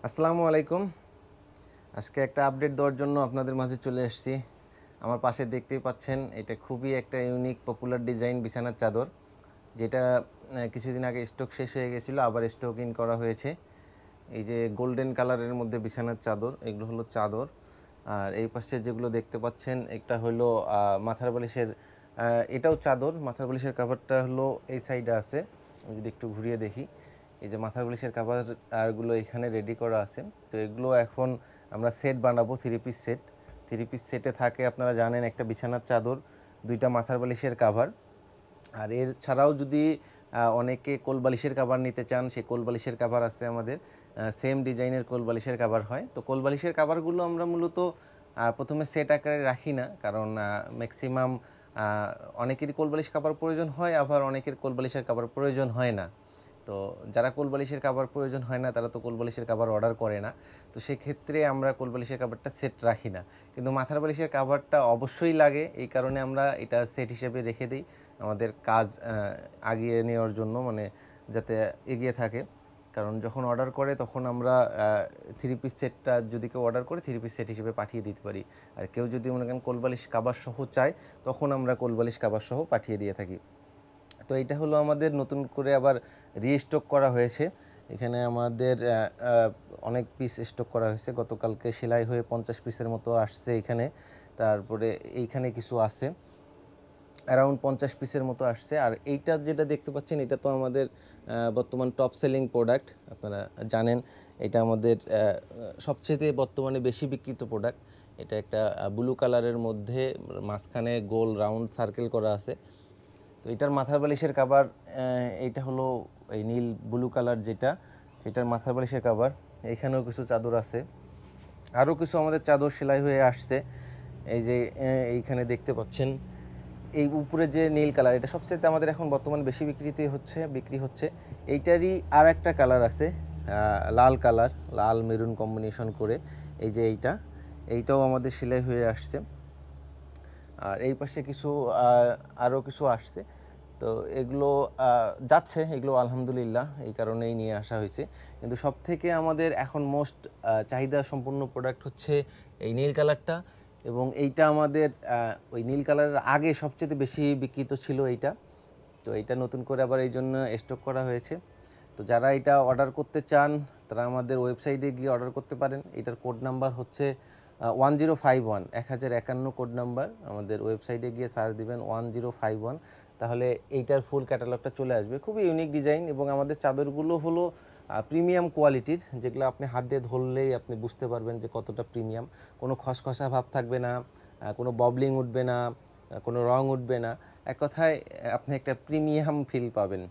আসসালামু আলাইকুম। আজকে একটা আপডেট দেওয়ার জন্য আপনাদের মাঝে চলে এসেছি। আমার পাশে দেখতেই পাচ্ছেন, এটা খুবই একটা ইউনিক পপুলার ডিজাইন বিছানার চাদর, যেটা কিছুদিন আগে স্টক শেষ হয়ে গেছিলো, আবার স্টক ইন করা হয়েছে। এই যে গোল্ডেন কালারের মধ্যে বিছানার চাদর, এগুলো হলো চাদর। আর এই পাশে যেগুলো দেখতে পাচ্ছেন, একটা হলো মাথার বালিশের, এটাও চাদর। মাথার বালিশের কাভারটা হলো এই সাইডে আছে। আমি যদি একটু ঘুরিয়ে দেখি, এই যে মাথার বালিশের কাভার আরগুলো এখানে রেডি করা আছে। তো এগুলো এখন আমরা সেট বানাবো, 3 পিস সেট। 3 পিস সেটে থাকে, আপনারা জানেন, একটা বিছানার চাদর, 2টা মাথার বালিশের কাভার। আর এর ছাড়াও যদি অনেকে কোল বালিশের কাভার নিতে চান, সেই কোল বালিশের কাভার আছে আমাদের। সেম ডিজাইনের কোল বালিশের কাভার হয়। তো কোল বালিশের কাভারগুলো আমরা মূলত প্রথমে সেট আকারে রাখি না, কারণ ম্যাক্সিমাম অনেকেরই কোল বালিশ কাভার প্রয়োজন হয়, আবার অনেকের কোল বালিশের কাভার প্রয়োজন হয় না। তো যারা কোল বালিশের কাভার প্রয়োজন হয় না, তারা তো কোল বালিশের কাভার অর্ডার করে না। তো সেক্ষেত্রে আমরা কোল বালিশের কাভারটা সেট রাখি না, কিন্তু মাথার বালিশের কাভারটা অবশ্যই লাগে। এই কারণে আমরা এটা সেট হিসেবে রেখে দিই, আমাদের কাজ এগিয়ে নেওয়ার জন্য, মানে যাতে এগিয়ে থাকে। কারণ যখন অর্ডার করে তখন আমরা 3 পিস সেটটা যদি কেউ অর্ডার করে 3 পিস সেট হিসেবে পাঠিয়ে দিতে পারি। আর কেউ যদি মনে করেন কোল বালিশ কাভার সহ চায়, তখন আমরা কোল বালিশ কাভার সহ পাঠিয়ে দিয়ে থাকি। তো এইটা হলো আমাদের নতুন করে আবার রিস্টক করা হয়েছে। এখানে আমাদের অনেক পিস স্টক করা হয়েছে। গতকালকে সেলাই হয়ে 50 পিসের মতো আসছে এখানে। তারপরে এইখানে কিছু আছে, অ্যারাউন্ড 50 পিসের মতো আসছে। আর এইটা যেটা দেখতে পাচ্ছেন, এটা তো আমাদের বর্তমান টপ সেলিং প্রোডাক্ট। আপনারা জানেন, এটা আমাদের সবচেয়ে বর্তমানে বেশি বিক্রিত প্রোডাক্ট। এটা একটা ব্লু কালারের মধ্যে মাঝখানে গোল রাউন্ড সার্কেল করা আছে। তো এটার মাথার বালিশের কাভার, এইটা হলো এই নীল ব্লু কালার যেটা, সেটার মাথার বালিশের কাভার। এখানেও কিছু চাদর আছে, আরও কিছু আমাদের চাদর সেলাই হয়ে আসছে। এই যে এইখানে দেখতে পাচ্ছেন, এই উপরে যে নীল কালার, এটা সবচেয়ে আমাদের এখন বর্তমানে বেশি বিক্রি হচ্ছে। এইটারই আর একটা কালার আছে, লাল কালার, লাল মেরুন কম্বিনেশন করে। এই যে এইটাও আমাদের সেলাই হয়ে আসছে। আর এই পাশে কিছু আরও কিছু আসছে। তো এগুলো যাচ্ছে, এগুলো আলহামদুলিল্লাহ, এই কারণেই নিয়ে আসা হয়েছে। কিন্তু সবথেকে আমাদের এখন মোস্ট চাহিদা সম্পূর্ণ প্রোডাক্ট হচ্ছে এই নীল কালারটা। এবং এইটা আমাদের ওই নীল কালারের আগে সবচেয়ে বেশি বিক্রিত ছিল এইটা। তো এইটা নতুন করে আবার এই জন্য স্টক করা হয়েছে। তো যারা এটা অর্ডার করতে চান, তারা আমাদের ওয়েবসাইটে গিয়ে অর্ডার করতে পারেন। এটার কোড নাম্বার হচ্ছে 1051, 1051 কোড নাম্বার। আমাদের ওয়েবসাইটে গিয়ে সার্চ দিবেন 1051, তাহলে এইটার ফুল ক্যাটালগটা চলে আসবে। খুবই ইউনিক ডিজাইন, এবং আমাদের চাদরগুলো হলো প্রিমিয়াম কোয়ালিটির, যেগুলো আপনি হাত দিয়ে ধরলেই আপনি বুঝতে পারবেন যে কতটা প্রিমিয়াম। কোনো খসখসা ভাব থাকবে না, কোনো ববলিং উঠবে না, কোনো রং উঠবে না। এক কথায় আপনি একটা প্রিমিয়াম ফিল পাবেন।